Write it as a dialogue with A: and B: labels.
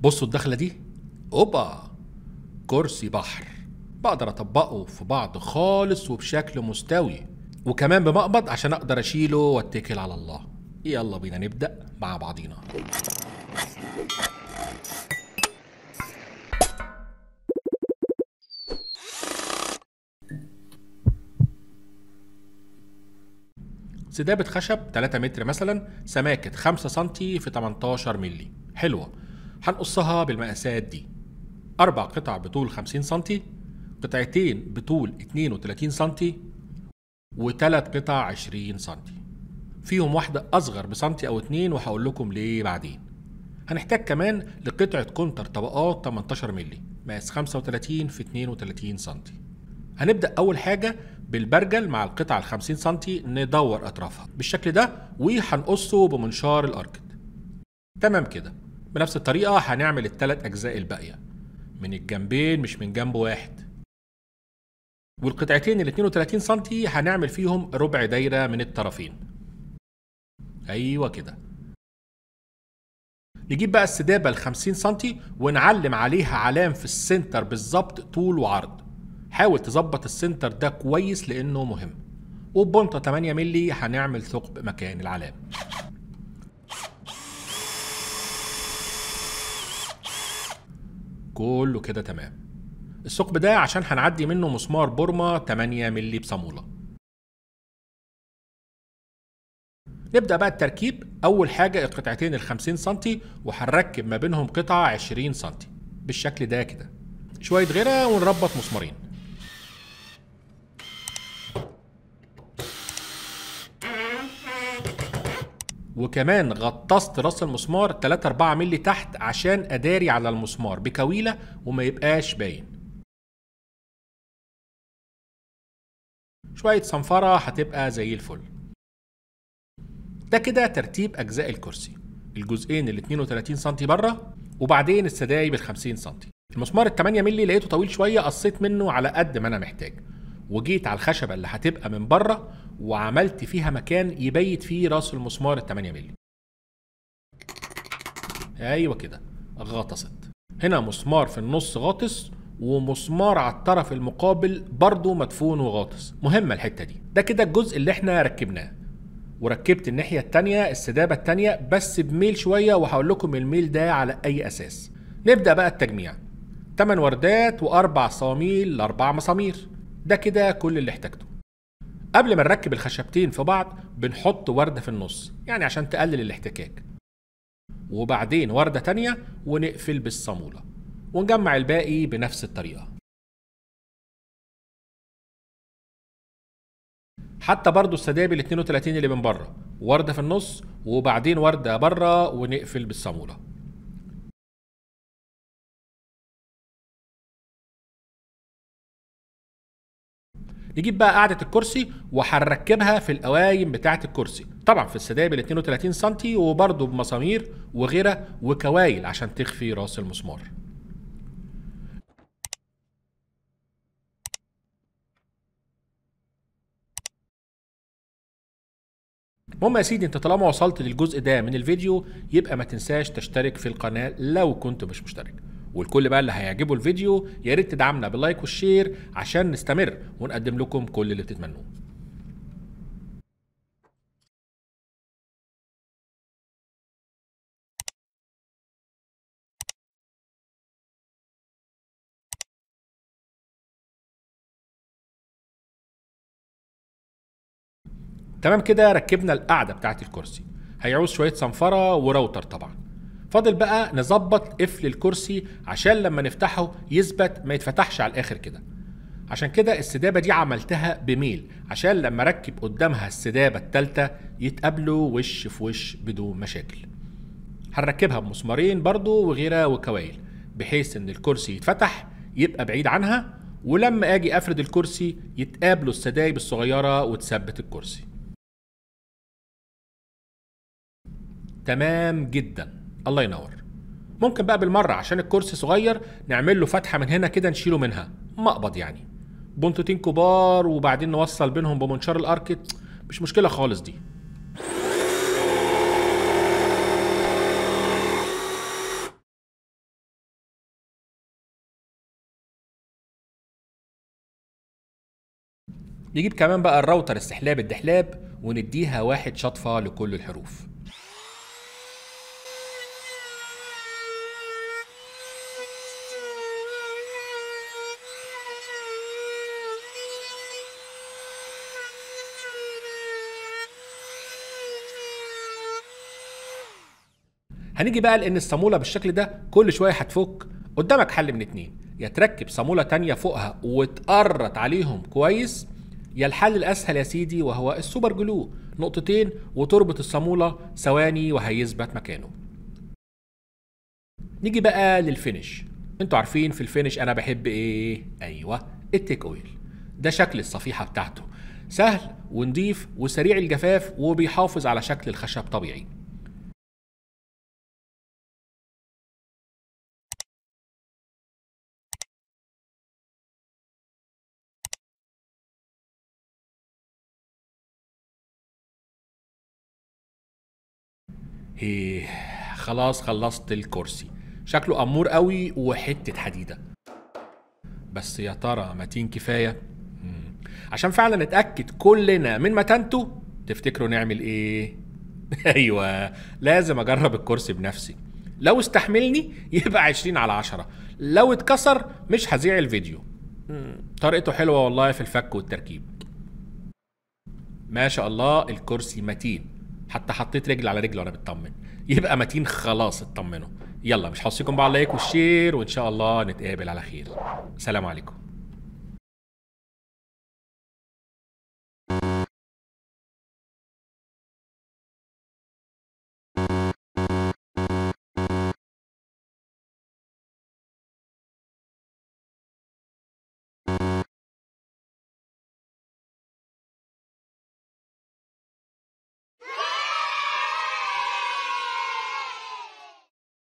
A: بصوا الدخلة دي. اوبا، كرسي بحر بقدر اطبقه في بعض خالص وبشكل مستوي، وكمان بمقبض عشان اقدر اشيله واتكل على الله. يلا بينا نبدأ مع بعضينا. سدابة خشب 3 متر مثلا، سماكة 5 سنتي في 18 ملي. حلوة. هنقصها بالمقاسات دي: 4 قطع بطول 50 سنتي، قطعتين بطول 32 سنتي، و3 قطع 20 سنتي. فيهم واحدة أصغر بسنتي أو 2 وهقول لكم ليه بعدين. هنحتاج كمان لقطعة كونتر طبقات 18 ملي، مقاس 35 في 32 سنتي. هنبدأ أول حاجة بالبرجل مع القطعة 50 سنتي، ندور أطرافها بالشكل ده وهنقصه بمنشار الأركد. تمام كده. بنفس الطريقة هنعمل ال3 أجزاء الباقية من الجنبين، مش من جنب واحد. والقطعتين ال 32 سنتي هنعمل فيهم ربع دايرة من الطرفين. أيوة كده. نجيب بقى السدابة ال 50 سنتي ونعلم عليها علام في السنتر بالظبط، طول وعرض. حاول تظبط السنتر ده كويس لأنه مهم. وببنطة 8 ملي هنعمل ثقب مكان العلام. كله كده تمام. الثقب ده عشان هنعدي منه مسمار بورما 8 ملي بصامولة. نبدأ بقى التركيب. أول حاجة القطعتين ال 50 سنتي، وهنركب ما بينهم قطعة 20 سنتي بالشكل ده كده. شوية غيرة ونربط مسمارين. وكمان غطست راس المسمار 3-4 ملي تحت عشان أداري على المسمار بكويلة وما يبقاش باين. شوية صنفرة هتبقى زي الفل. ده كده ترتيب أجزاء الكرسي: الجزئين ال 32 سنتي بره، وبعدين السدايب ال 50 سنتي. المسمار ال 8 ملي لقيته طويل شوية، قصيت منه على قد ما أنا محتاج، وجيت على الخشبة اللي هتبقى من بره وعملت فيها مكان يبيت فيه راس المسمار ال 8 ملي. ايوه كده، غطست. هنا مسمار في النص غاطس، ومسمار على الطرف المقابل برضو مدفون وغاطس. مهمة الحتة دي. ده كده الجزء اللي احنا ركبناه. وركبت الناحية التانية السدابة التانية بس بميل شوية، وهقول لكم الميل ده على أي أساس. نبدأ بقى التجميع: 8 وردات و4 صواميل ل4 مسامير. ده كده كل اللي احتاجته. قبل ما نركب الخشبتين في بعض بنحط وردة في النص، يعني عشان تقلل الاحتكاك، وبعدين وردة تانية ونقفل بالصامولة، ونجمع الباقي بنفس الطريقة. حتى برضو السداب ال 32 اللي من بره، وردة في النص وبعدين وردة بره ونقفل بالصامولة. نجيب بقى قاعدة الكرسي وهنركبها في القوايم بتاعة الكرسي، طبعا في السداب ال 32 سنتي، وبرضو بمسامير وغيره وكوايل عشان تخفي راس المسمار. المهم يا سيدي، انت طالما وصلت للجزء ده من الفيديو يبقى ما تنساش تشترك في القناة لو كنت مش مشترك. والكل بقى اللي هيعجبه الفيديو يا ريت تدعمنا باللايك والشير عشان نستمر ونقدم لكم كل اللي بتتمنوه. تمام كده، ركبنا القاعدة بتاعت الكرسي. هيعوز شوية صنفرة وراوتر طبعا. فاضل بقى نظبط قفل الكرسي عشان لما نفتحه يثبت، ما يتفتحش على الاخر كده. عشان كده السدابة دي عملتها بميل عشان لما اركب قدامها السدابة التالتة يتقابلوا وش في وش بدون مشاكل. هنركبها بمسمارين برضو وغيره وكوايل، بحيث ان الكرسي يتفتح يبقى بعيد عنها، ولما اجي افرد الكرسي يتقابلوا السدايب الصغيرة وتثبت الكرسي. تمام جدا، الله ينور. ممكن بقى بالمرة عشان الكرسي صغير نعمل له فتحة من هنا كده نشيله منها، مقبض يعني، بنطتين كبار، وبعدين نوصل بينهم بمنشار الاركت. مش مشكلة خالص دي. نجيب كمان بقى الراوتر استحلاب الدحلاب ونديها 1 شطفة لكل الحروف. هنيجي بقى لان الصامولة بالشكل ده كل شوية هتفك. قدامك حل من اتنين، يا تركب صامولة تانية فوقها وتقرط عليهم كويس، يا الحل الاسهل يا سيدي وهو السوبر جلو، نقطتين وتربط الصامولة ثواني وهيثبت مكانه. نيجي بقى للفينش. انتوا عارفين في الفينش انا بحب ايه؟ ايوه، التيك اويل. ده شكل الصفيحة بتاعته، سهل ونضيف وسريع الجفاف وبيحافظ على شكل الخشب طبيعي. ايه، خلاص خلصت الكرسي، شكله امور قوي وحتة حديدة. بس يا ترى متين كفاية؟ عشان فعلا نتأكد كلنا من متانته، تفتكروا نعمل ايه؟ ايوه، لازم اجرب الكرسي بنفسي. لو استحملني يبقى 20/10، لو اتكسر مش هذيع الفيديو. طريقته حلوة والله في الفك والتركيب. ما شاء الله الكرسي متين، حتى حطيت رجل على رجل وانا بطمن. يبقى متين خلاص، اطمنوا. يلا مش هوصيكم بقى على اللايك والشير، وان شاء الله نتقابل على خير. سلام عليكم.